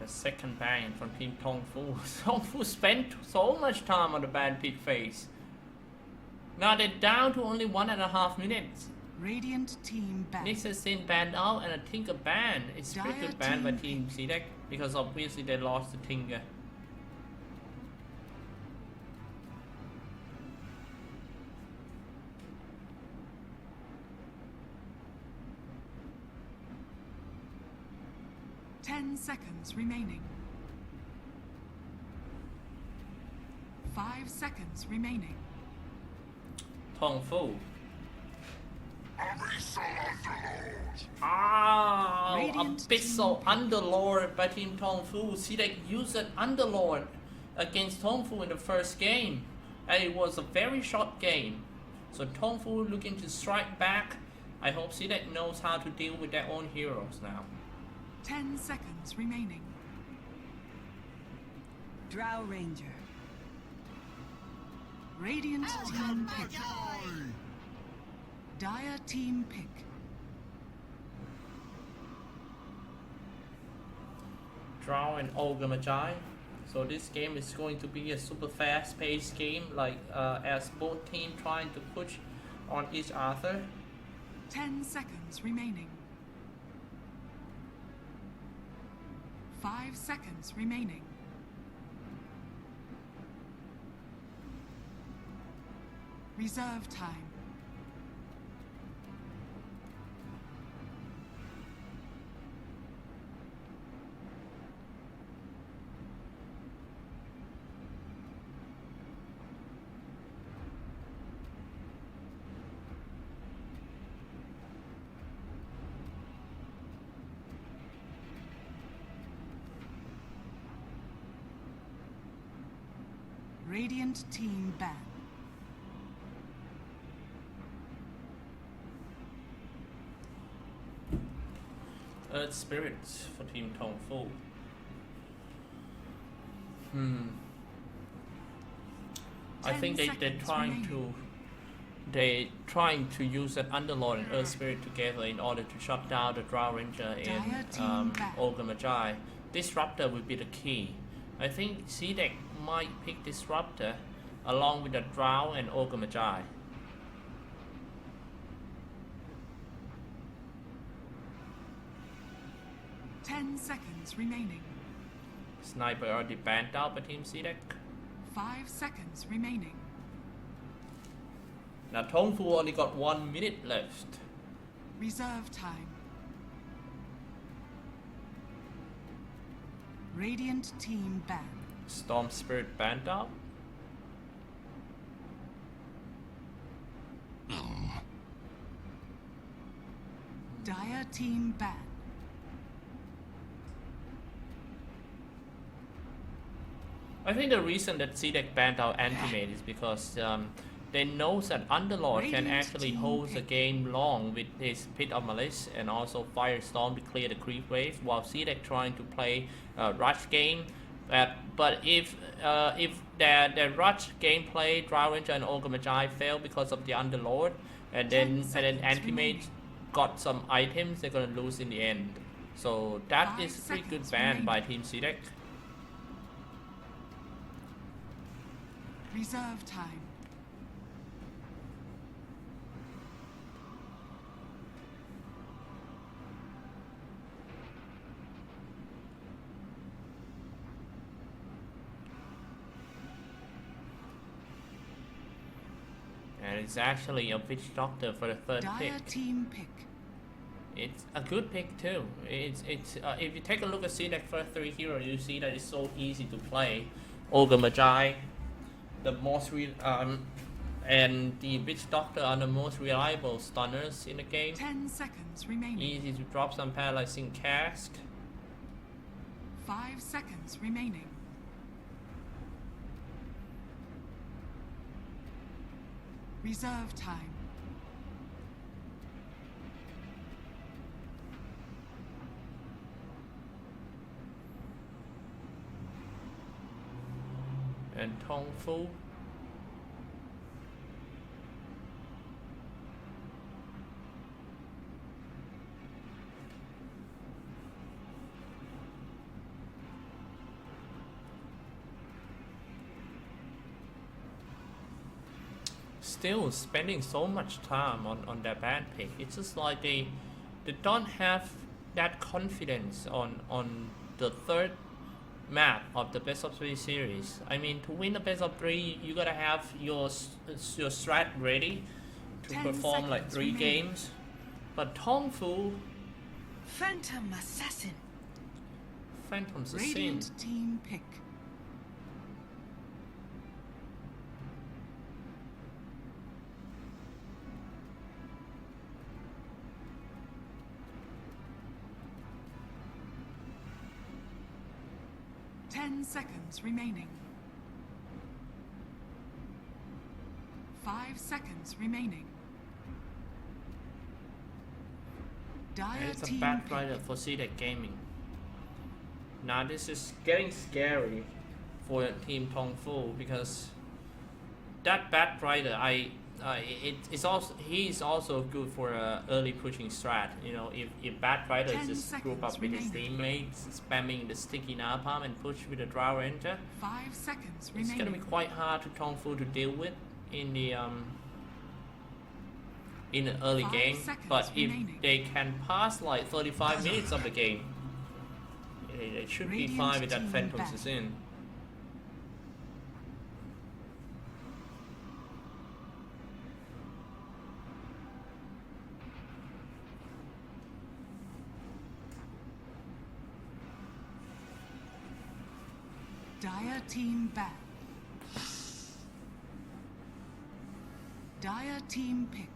The second ban from Team TongFu. TongFu spent so much time on the ban pick phase. Now they're down to only 1.5 minutes. Radiant team ban. This has been banned out, and a Tinker ban. It's pretty good ban by Team CDEC because obviously they lost the Tinker. Seconds remaining. 5 seconds remaining. TongFu. Abyssal Underlord by Team TongFu. CDEC used an Underlord against TongFu in the first game, and it was a very short game. So TongFu looking to strike back. I hope CDEC knows how to deal with their own heroes now. 10 seconds remaining. Drow Ranger. Radiant team pick. Dire team pick. Drow and Ogre Magi. So this game is going to be a super fast-paced game, like as both teams trying to push on each other. 10 seconds remaining. 5 seconds remaining. Reserve time. Radiant team ban. Earth Spirits for Team TongFu. I think they're trying to use that Underlord and Earth Spirit together in order to shut down the Drow Ranger and Ogre Magi. Disruptor will be the key. I think CDEC might pick Disruptor along with the Drow and Ogre Magi. Seconds remaining. Sniper already banned out by Team CDEC. 5 seconds remaining. Now TongFu only got 1 minute left. Reserve time. Radiant team ban. Storm Spirit banned out. Dire team ban. I think the reason that CDEC banned out Antimate is because they know that Underlord can actually hold the game long with his Pit of Malice and also Firestorm to clear the creep wave, while CDEC trying to play rush game. But if the rush gameplay, Drow Ranger and Ogre Magi fail because of the Underlord, and then Antimate got some items, they're gonna lose in the end. So that is a pretty good ban by Team CDEC. Reserve time. And it's actually a Witch Doctor for the third pick. Team pick. It's a good pick too. It's if you take a look at CDEC first 3 heroes, you see that it's so easy to play. Ogre Magi, the most and the Witch Doctor are the most reliable stunners in the game. 10 seconds remaining. Easy to drop some paralyzing cast. 5 seconds remaining. Reserve time. And TongFu. still spending so much time on their band pick. It's just like they don't have that confidence on the third map of the best of 3 series. I mean, to win the best of 3, you gotta have your strat ready to perform like 3 games. But TongFu, Phantom Assassin. Phantom Assassin. Radiant team pick. Ten seconds remaining. 5 seconds remaining. Dire It's a team bad pick. rider for CDEC Gaming. Now this is getting scary for Team TongFu because that bad rider, he's also good for early pushing strat. You know, if bad rider 10 just group up seconds with his remaining. teammates, spamming the sticky napalm and push with the Drow Ranger, 5 seconds it's remaining. gonna be quite hard to TongFu to deal with in the early 5 game. seconds But if remaining. they can pass like 35 minutes of the game, they should be Radiant fine with that team Phantom back. Assassin. Dire team back. Dire team pick.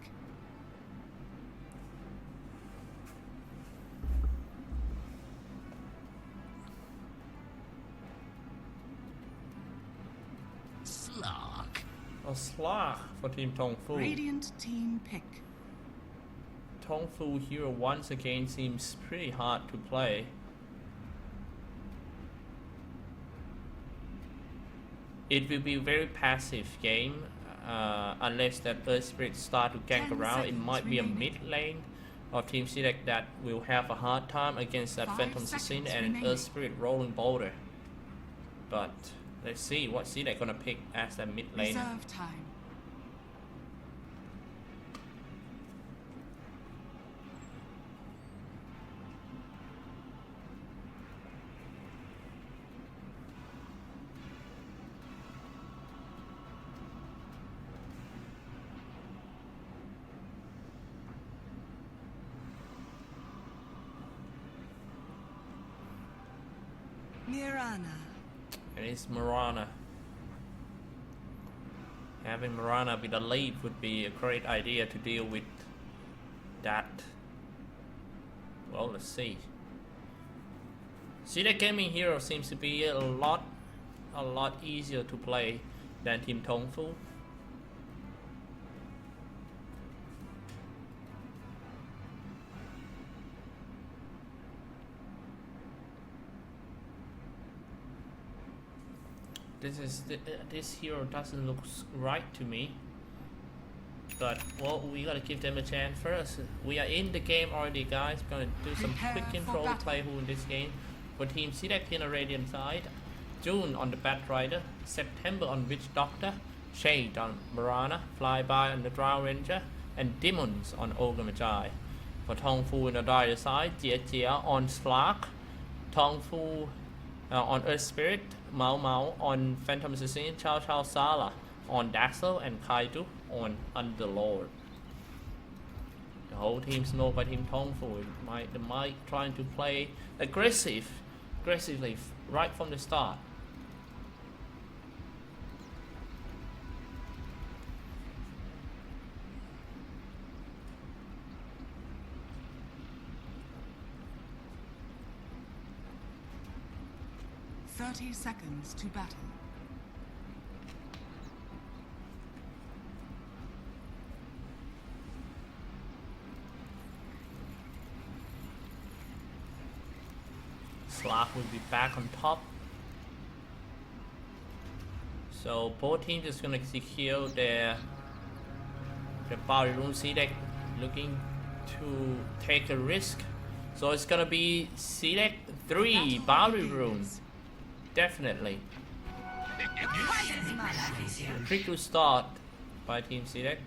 Slark. A Slark for Team TongFu. Radiant team pick. TongFu hero once again seems pretty hard to play. It will be a very passive game unless that Earth Spirit start to gank 10 around. It seconds might be a remaining. mid lane of Team CDEC that will have a hard time against that 5 Phantom Assassin seconds and an remaining. Earth Spirit rolling boulder. But let's see what CDEC gonna pick as that mid lane. Reserve time. Mirana. And it's Mirana. Having Mirana with a lead would be a great idea to deal with that. Well, let's see. CDEC Gaming Hero seems to be a lot easier to play than Team TongFu. This hero doesn't look right to me, but well, we gotta give them a chance first. We are in the game already, guys. We're gonna do some Prepare quick for intro battle. playthrough in this game. For Team CDEC in the Radiant side, June on the Bat Rider, September on Witch Doctor, Shade on Mirana, Flyby on the Drow Ranger, and Demons on Ogre Magi. For TongFu in the Dire side, Jia on Slark, TongFu on Earth Spirit, Mao Mao on Phantom Assassin, Chao Chao Sala on Dazzle, and Kaidu on Underlord. The whole team smoked by Team TongFu. They might trying to play aggressively right from the start. Thirty seconds to battle. Slack will be back on top. So both teams is gonna secure their boundary room. CDEC looking to take a risk. So it's gonna be CDEC 3 boundary room. Definitely. Trick to start by Team CDEC.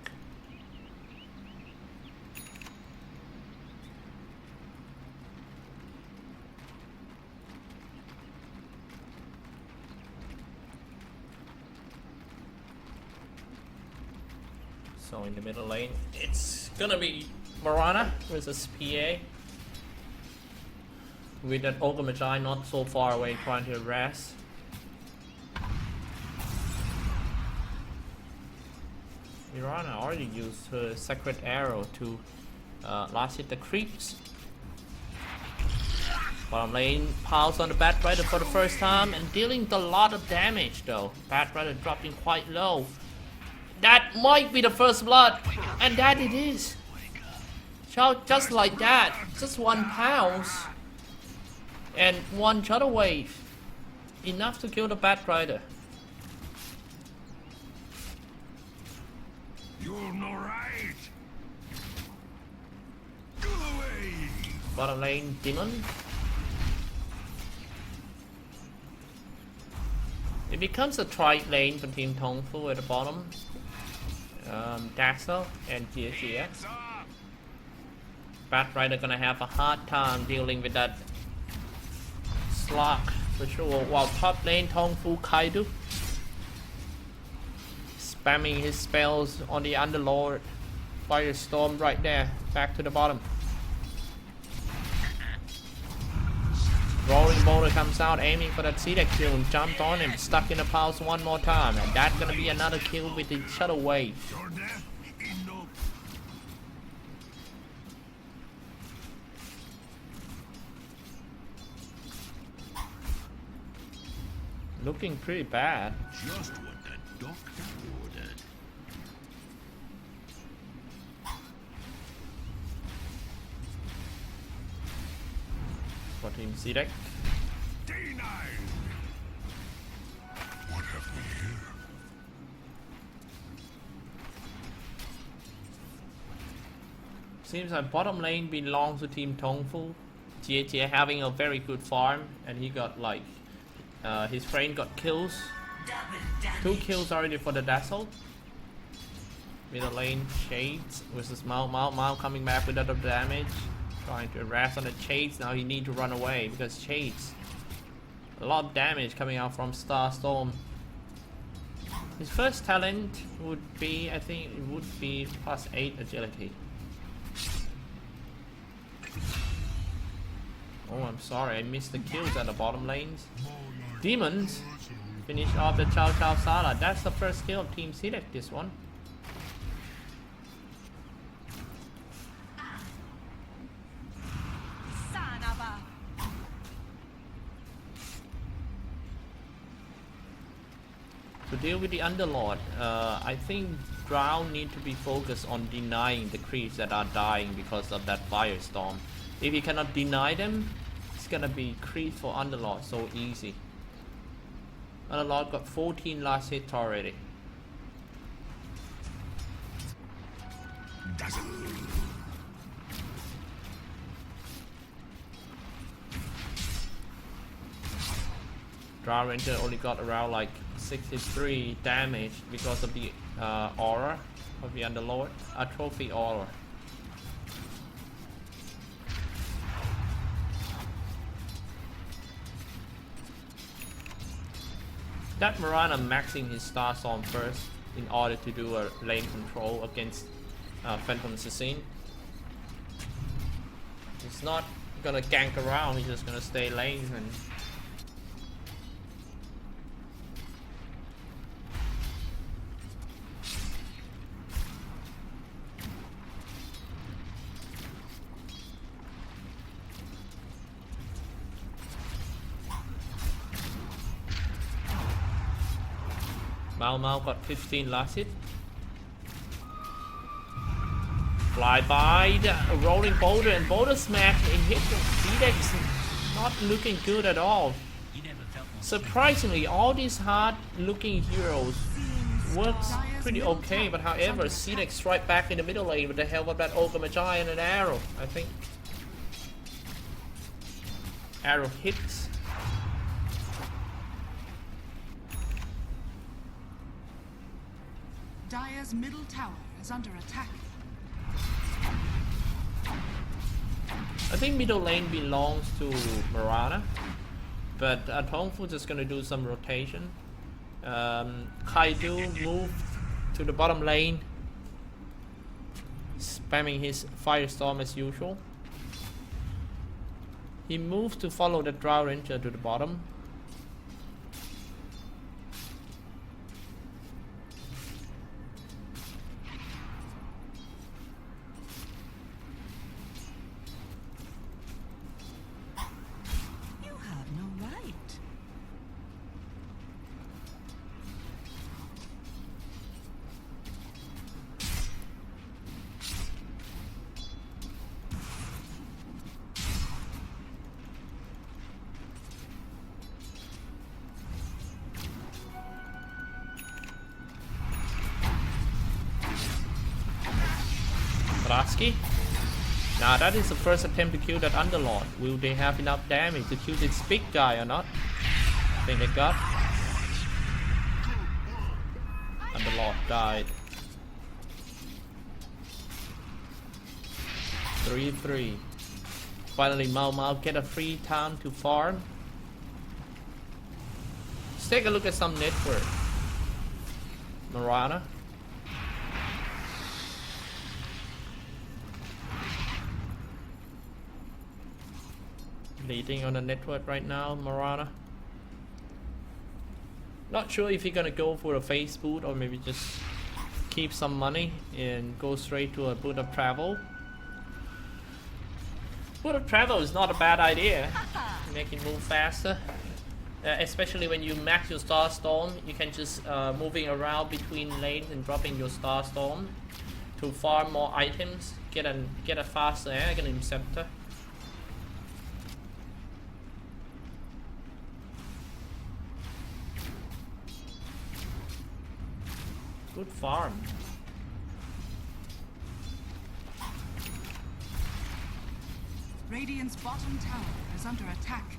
So in the middle lane, it's gonna be Mirana versus PA. With that Ogre Magi not so far away trying to harass. Mirana already used her Sacred Arrow to last hit the creeps. Bottom lane piles on the Batrider for the first time and dealing a lot of damage though. Batrider dropping quite low. That might be the first blood, and that it is. Just like that, just one pounce and one Shadow Wave, enough to kill the Batrider. You're not right. Go away. Bottom lane Demon. It becomes a trike lane for Team TongFu at the bottom. Daxel and GSG. Batrider gonna have a hard time dealing with that slug for sure. While top lane TongFu Kaido spamming his spells on the Underlord. Firestorm right there. Back to the bottom. Rolling Boulder comes out aiming for that CDEC kill and jumped on him, stuck in the pulse one more time, and that's gonna be another kill with the Shadow Wave. Your death is no. Looking pretty bad. Just what the doctor ordered. For Team CDEC. D9. What have we here? Seems like bottom lane belongs to Team TongFu. GHA having a very good farm, and he got like his friend got kills. 2 kills already for the Dazzle. Middle lane Shades versus Mao coming back with a lot of damage. Trying to harass on the Shades. Now he need to run away because Shades, a lot of damage coming out from Starstorm. His first talent would be, I think it would be +8 agility. Oh, I'm sorry, I missed the kills at the bottom lanes. Demons finish off the Chow Chow Sala. That's the first kill of Team CDEC, this one. To deal with the Underlord, I think Drown need to be focused on denying the creeps that are dying because of that Firestorm. If he cannot deny them, it's gonna be creep for Underlord so easy. Underlord got 14 last hits already. Drow Ranger only got around like 63 damage because of the aura of the Underlord, a trophy aura. That Mirana maxing his Starstorm first in order to do a lane control against Phantom Assassin. He's not gonna gank around, he's just gonna stay lane and Mao got 15 last hit. Fly by the rolling boulder and boulder smash and hit the CDEC. Not looking good at all. Surprisingly, all these hard looking heroes works pretty okay, but however, CDEC strike back in the middle lane with the help of that Ogre Magi and an arrow. I think arrow hits. Dire's middle tower is under attack. I think middle lane belongs to Mirana, but TongFu just gonna do some rotation. Kaidu moved to the bottom lane, spamming his Firestorm as usual. He moved to follow the Drow Ranger to the bottom. You have no right. Rasky. Now that is the first attempt to kill that Underlord. Will they have enough damage to kill this big guy or not? I think they got. Underlord died. 3-3. Finally Mau Mau get a free time to farm. Let's take a look at some network. Mirana. Leading on the network right now, Mirana. Not sure if you're gonna go for a face boot or maybe just keep some money and go straight to a boot of travel. Boot of travel is not a bad idea. Make it move faster. Especially when you max your Star Storm, you can just moving around between lanes and dropping your Star Storm to farm more items. Get a faster Aghanim Scepter. Good farm. Radiant's bottom tower is under attack.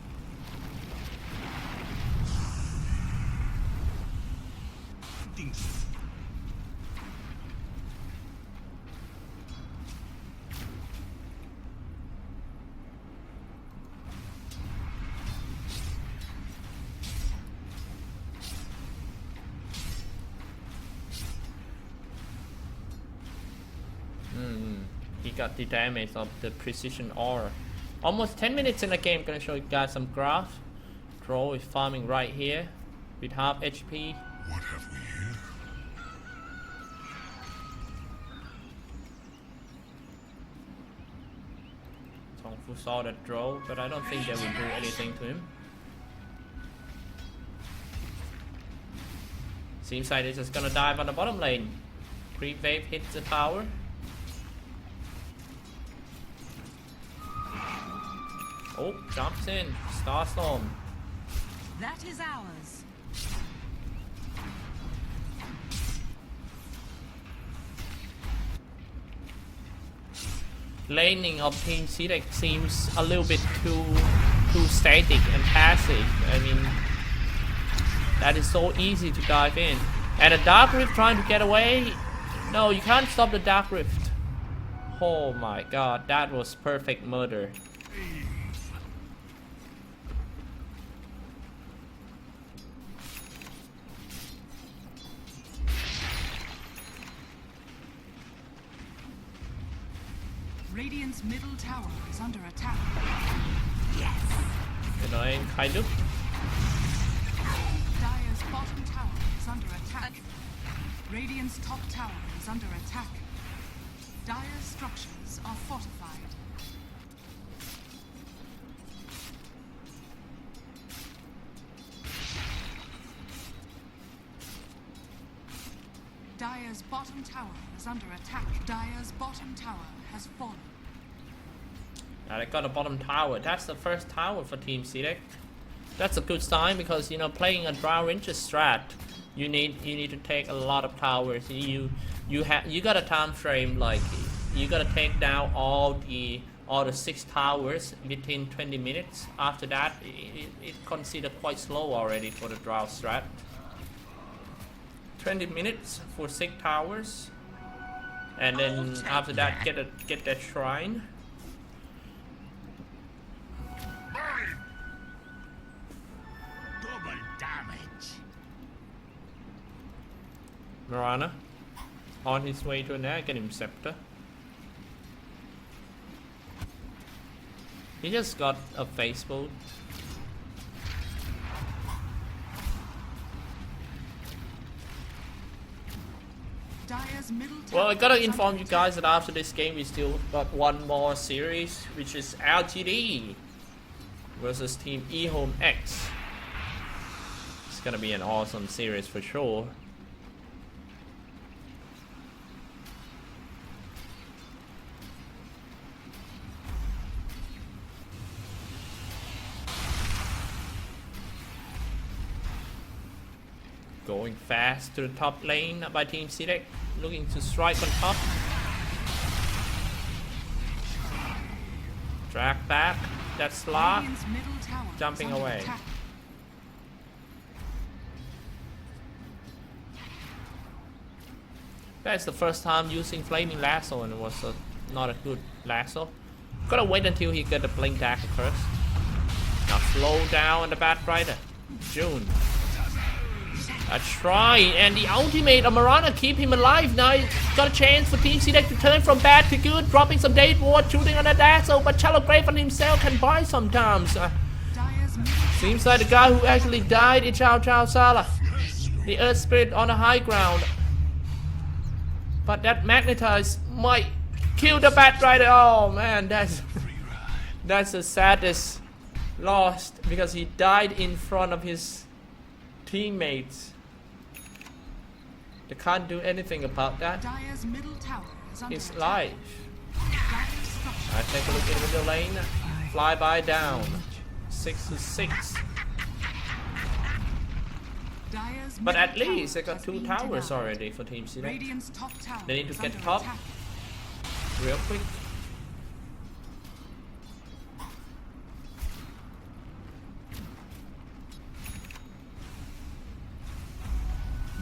He got the damage of the precision aura. Almost 10 minutes in the game. Gonna show you guys some graph. Troll is farming right here with half HP. What have we here? TongFu saw that Troll, but I don't think they will do anything to him. Seems like they're just gonna dive on the bottom lane. Creep wave hits the tower. Oh, jumps in. Starstorm. That is ours. Laning of Team CDEC seems a little bit too static and passive. I mean, that is so easy to dive in. And a Dark Rift trying to get away. No, you can't stop the Dark Rift. Oh my god, that was perfect murder. Radiant's middle tower is under attack. Yes. Annoying Kaidu. Dire's bottom tower is under attack. Radiant's top tower is under attack. Dire's structures are fortified. Dire's bottom tower is under attack. Dire's bottom tower has fallen. Now they got a bottom tower. That's the first tower for Team CDEC. That's a good sign because, you know, playing a Drow Ranger strat, you need to take a lot of towers. You got a time frame, like you gotta take down all the 6 towers within 20 minutes. After that, it's considered quite slow already for the Drow strat. 20 minutes for 6 towers, and then after that get that shrine. Double damage. Mirana on his way to an egg, get him scepter. He just got a face boot. Dire's middle Well, I tower gotta is inform under you attack. guys that after this game we still got one more series, which is LGD versus Team eHome X. It's gonna be an awesome series for sure. Going fast to the top lane by Team CDEC, looking to strike on top. Drag back, that's Slark. Radiant's middle tower is Jumping under away. attack. That's the first time using Flaming Lasso and it was not a good lasso. Gotta wait until he get the blink dagger first. Now slow down the Bat Rider. June. A try and the ultimate of Mirana keep him alive. Now he's got a chance for Team CDEC to turn from bad to good, dropping some Date Ward, shooting on the lasso, but Shallow Grave on himself can buy sometimes. Dire's middle Seems like the guy who actually died is Chow Chow Sala. The Earth Spirit on the high ground. But that Magnetize might kill the Bat Rider. Oh man, that's the saddest loss because he died in front of his teammates. They can't do anything about that. Dire's middle tower is under It's attack. life. Dire's structure I take a look in the middle lane. Flyby down. 6-6. Dire's But middle at least they tower got has 2 been towers denied. already for Team CDEC. Radiant's top tower They need to is get under top. attack. Real quick.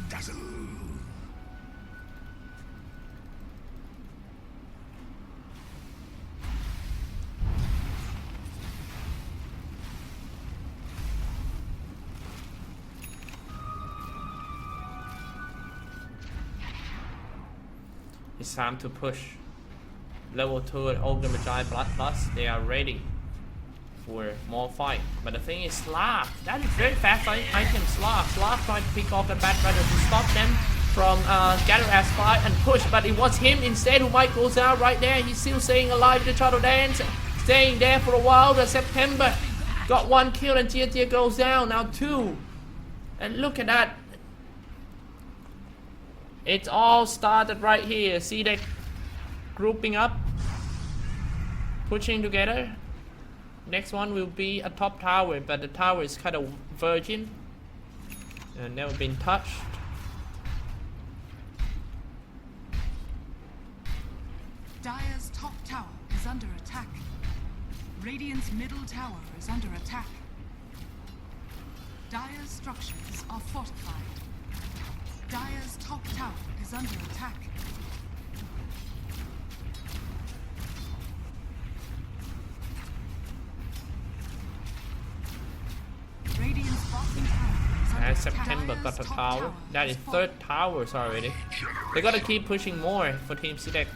Dazzle. It's time to push. Level 2 at Ogre Magi Blood Plus, they are ready for more fight. But the thing is Slark, that is very fast item Slark. Slark tried to pick off the Bat Rider to stop them from gather as fight and push, but it was him instead who might goes out right there. He's still staying alive with the Shadow Dance, staying there for a while. The September got 1 kill and Tia goes down, now 2. And look at that. It's all started right here. CDEC grouping up, pushing together. Next one will be a top tower, but the tower is kind of virgin and never been touched. Dire's top tower is under attack. Radiant's middle tower is under attack. Dire's structures are fortified. Dire's top tower is under attack. Radiant's bottom tower is under And attack. September Dire's got a top tower. That is 3rd towers already. They gotta keep pushing more for Team CDEC.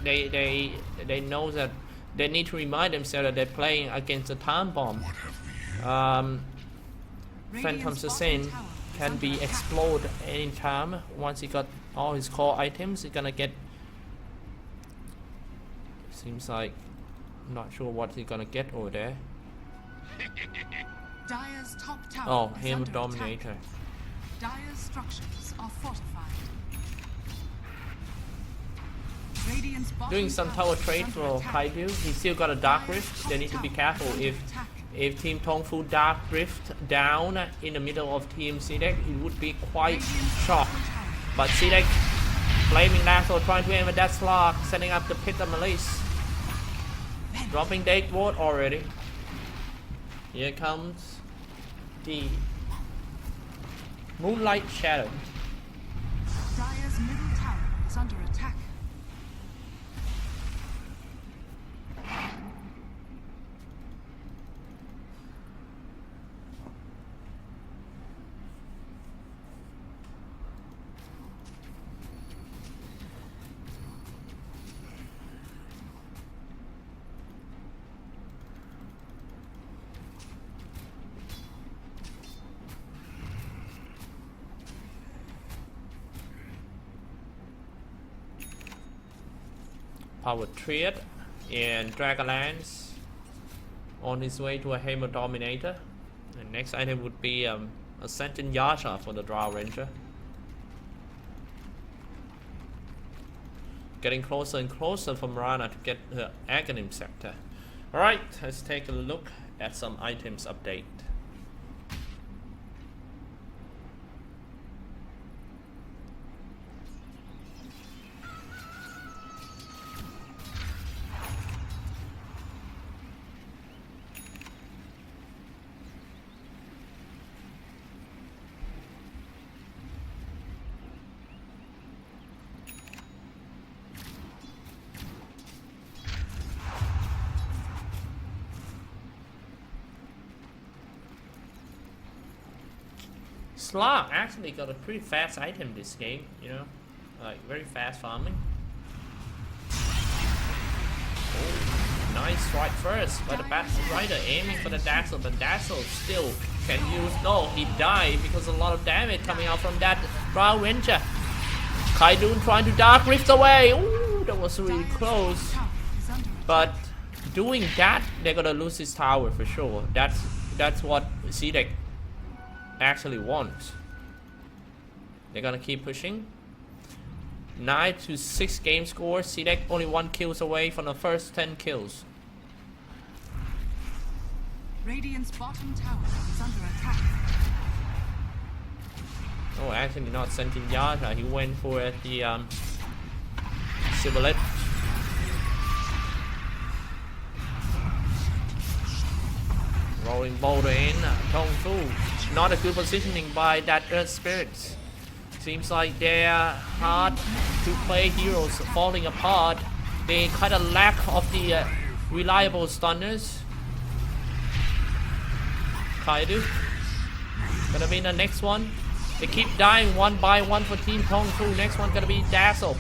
They know that they need to remind themselves that they're playing against a time bomb. Phantom Radiant's Assassin bottom tower is can under be attack. exploded anytime. Once he got all his core items, he's gonna get. Seems like I'm not sure what he's gonna get over there. Dire's top tower Oh, is him under Dominator. attack. Dire's structures are fortified. Radiant's bottom Doing some tower tower is trade under for attack. Kaidu. He's still got a Dark Rift. They need to be careful if Team TongFu Dark Rift down in the middle of Team CDEC, it would be quite shocked. But CDEC Flaming Lasso trying to aim at that Slark, setting up the Pit of Malice. Dropping Date Ward already. Here comes the Moonlight Shadow. is under attack. Power Triad and Dragonlance on his way to a Hammer Dominator. And next item would be a Sentient Yasha for the Drow Ranger. Getting closer and closer for Marana to get her Aghanim Scepter. Alright, let's take a look at some items update. Slark actually got a pretty fast item this game, you know, like very fast farming. Oh, nice strike first by the Battle Rider, aiming for the Dazzle, but Dazzle still can use. No, he died because a lot of damage coming out from that Drow Ranger. Kaidun trying to Dark Rift away. Ooh, that was really close. But doing that, they're gonna lose his tower for sure. That's what CDEC actually wants. They're gonna keep pushing. 9 to 6 game score. CDEC only 1 kills away from the first 10 kills. Radiant's bottom tower is under attack. Oh, actually not Sentient Yasha. He went for the Civilette. Rolling boulder in. TongFu. Not a good positioning by that Earth Spirits. Seems like their hard to play heroes falling apart. They kind of lack of the reliable stunners. Kaidu gonna be the next one. They keep dying one by one for Team TongFu. Next one gonna be Dazzle.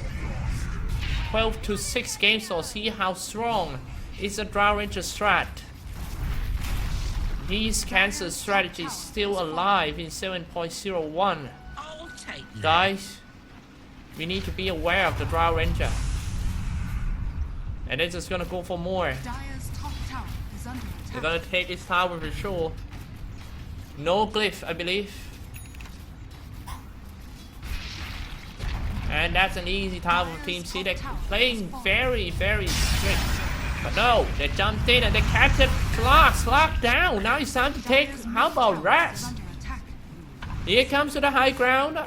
12 to 6 games, so see how strong is the Drow Ranger strat. These cancer strategies still alive in 7.01. Guys, we need to be aware of the Drow Ranger. And they're just gonna go for more. They're gonna take this tower for sure. No glyph, I believe. And that's an easy tower for Team CDEC. Playing very, very strict. But no, they jumped in and they captured Slark down. Now it's time to take, how about Rax? Here comes to the high ground.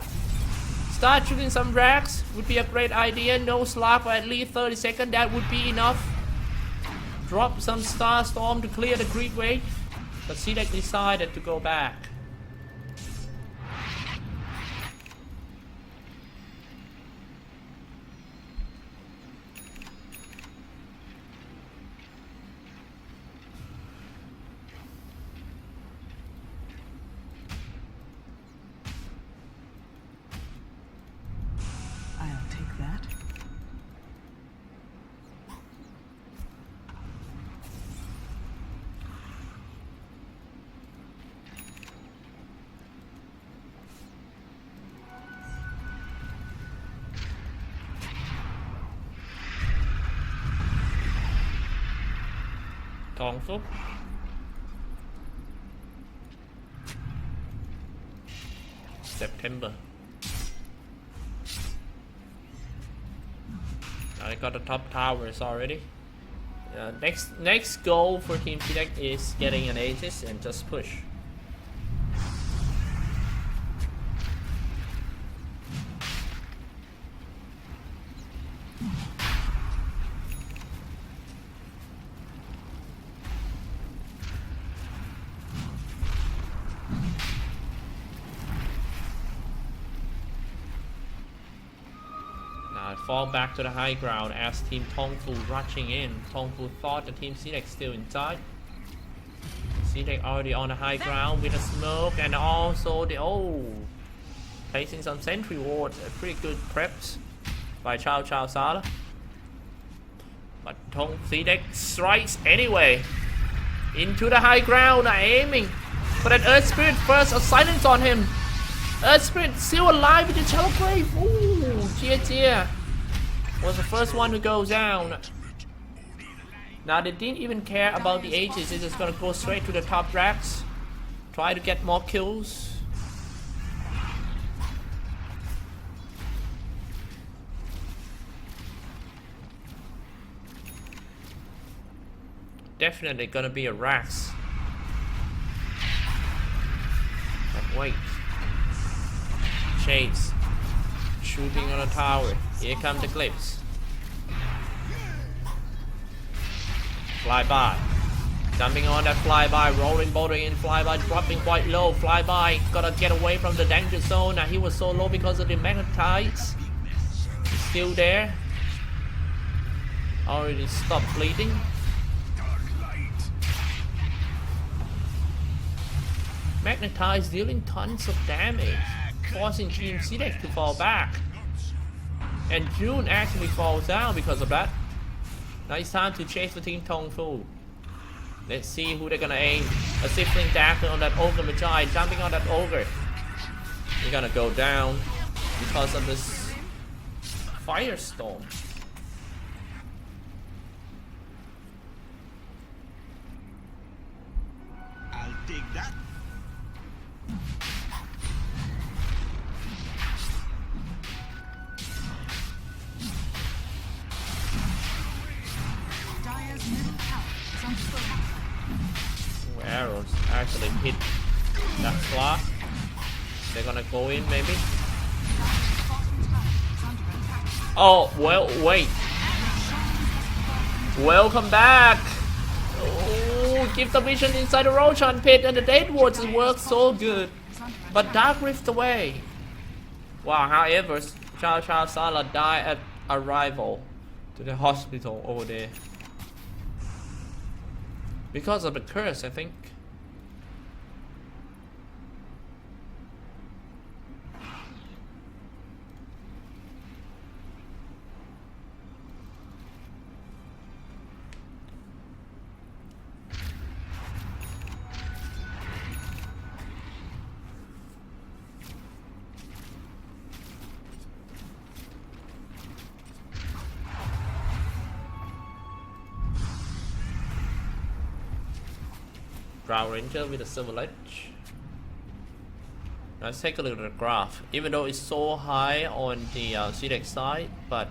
Start shooting some Rax would be a great idea. No Slark for at least 30 seconds, that would be enough. Drop some Star Storm to clear the creep wave. But CDEC decided to go back. TongFu. September. I got the top towers already. Next goal for Team CDEC is getting an Aegis and just push. fall back to the high ground as Team TongFu rushing in. TongFu thought the Team CDEC still inside. CDEC already on the high ground with a smoke and also the placing some sentry wards. Pretty good preps by Cao Sala. But CDEC strikes anyway into the high ground, aiming for that Earth Spirit first. A silence on him. Earth Spirit still alive with the Shallow Grave. Ooh, Jia was the first one to go down. Now they didn't even care about the ages. They're just gonna go straight to the top racks, try to get more kills. Definitely gonna be a Rax. But wait. Shades. Shooting on a tower. Here come the clips. Flyby. Jumping on that flyby. Rolling boulder in. Flyby dropping quite low. Flyby gotta get away from the danger zone. Now he was so low because of the magnetites. He's still there. Already stopped bleeding. Magnetize dealing tons of damage, forcing Team CDEC to fall back. And June actually falls down because of that. Now it's time to chase the Team TongFu. Let's see who they're gonna aim. A Sifling Dagger on that Ogre Magi, jumping on that Ogre. They're gonna go down because of this Firestorm. I'll take that. Dire's middle tower is under attack. Ooh, arrows actually hit that slot. They're gonna go in maybe. Dire's bottom tower is under attack. Oh, well, wait. Welcome back. Oh, give the vision inside the Roshan pit and the Dead Wards work so good. But Dark Rift away. Wow, however, Cao Sala died at arrival to the hospital over there. Because of the curse, I think. Drow Ranger with a Silver Edge. Now let's take a look at the graph. Even though it's so high on the CDEC side, but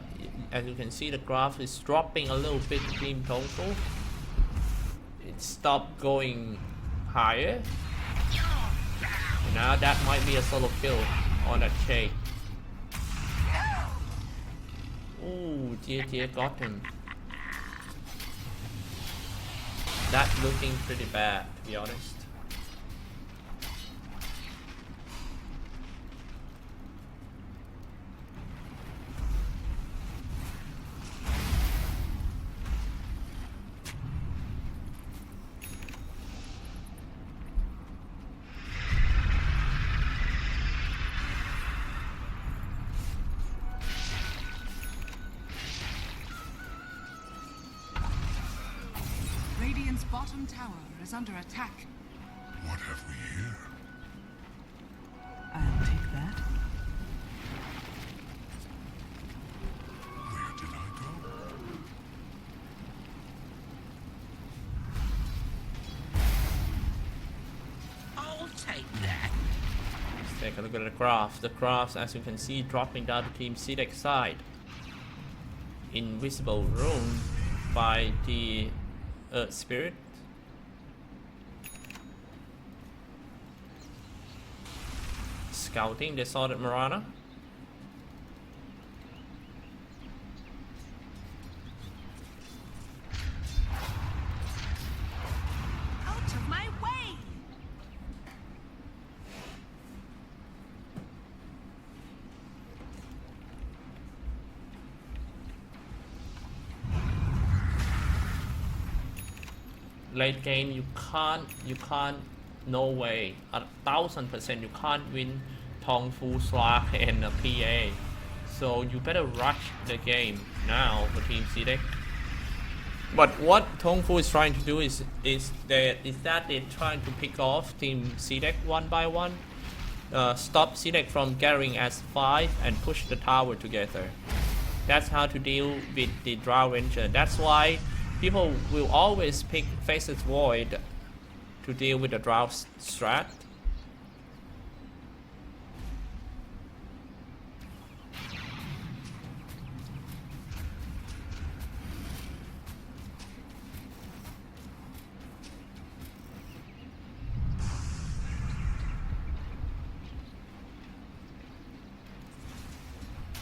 as you can see, the graph is dropping a little bit to Team TongFu. It stopped going higher. Now that might be a solo kill on that shade. Ooh, Jia got him. That's looking pretty bad, to be honest. Radiant's bottom tower is under attack. What have we here? I'll take that. Where did I go? I'll take that. Let's take a look at the graph. The graphs, as you can see, dropping down to Team CDEC side. Invisible Rune by the Earth Spirit. Scouting, they saw that Marana. Out of my way! late game you can't, no way, 1000% you can't win TongFu, Slack and PA. So you better rush the game now for Team CDEC. But what TongFu is trying to do is that they're trying to pick off Team CDEC one by one. Stop CDEC from gathering as 5 and push the tower together. That's how to deal with the Drow Ranger. That's why people will always pick Faceless Void to deal with the Drow strat.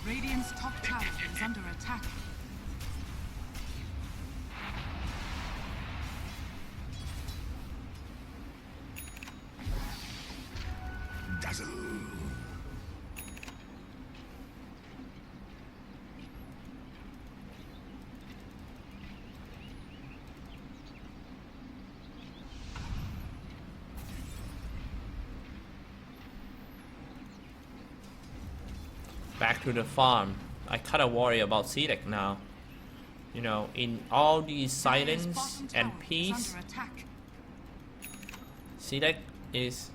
Radiant's top tower is under attack. Dazzle. Back to the farm. I kinda worry about CDEC now. You know, in all these silence and peace, CDEC is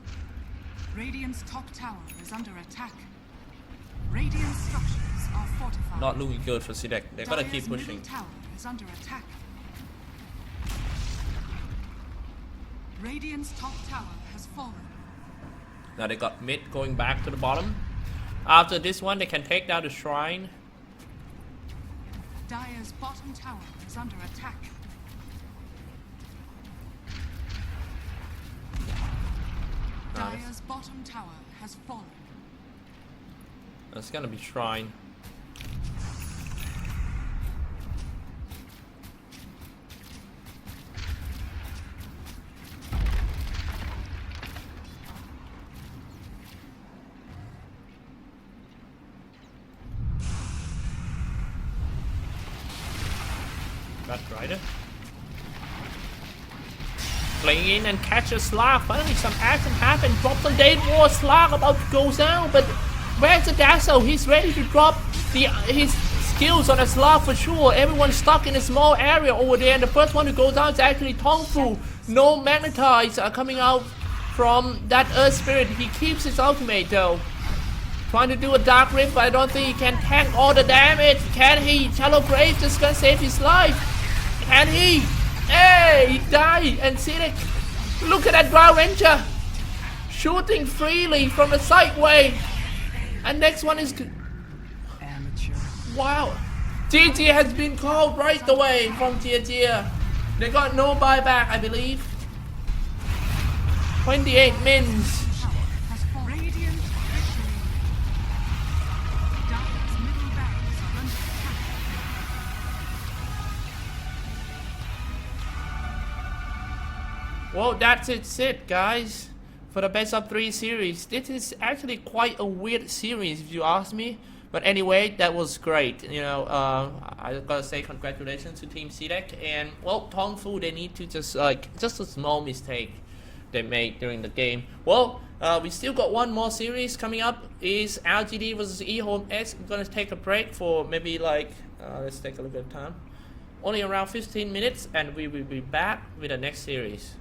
Radiant's top tower is under attack. Radiant structures are fortified. not looking good for CDEC. They gotta Dire's keep pushing. middle tower is under attack. Radiant's top tower has fallen. Now they got mid going back to the bottom. After this one, they can take down the shrine. Dire's bottom tower is under attack. Dire's bottom tower has fallen. It's gonna be shrine. Got Rider. Playing in and catch a Slav. Finally some action happened. Drops on Date War. Slav about to go down, but where's the Dazzle? He's ready to drop his skills on a Slav for sure. Everyone's stuck in a small area over there, and the first one to go down is actually TongFu. No Magnetize are coming out from that Earth Spirit. He keeps his ultimate though. Trying to do a Dark Rift, but I don't think he can tank all the damage. Can he? Shallow Grave just gonna save his life. Can he? Hey, he died. And CDEC, look at that Drow Ranger shooting freely from the sideway. And next one is Amateur. wow. GG has been called right away from Gia. They got no buyback, I believe. 28 mins. Has fallen. Radiant victory. Dire's middle barracks are under attack. Well, that's it, guys, for the best of 3 series. This is actually quite a weird series, if you ask me. But anyway, that was great. You know, I gotta say congratulations to Team CDEC. And well, TongFu, they need to just a small mistake they made during the game. Well, we still got one more series coming up. Is LGD versus eHome X. We're gonna take a break for maybe like let's take a look at the time. Only around 15 minutes, and we will be back with the next series.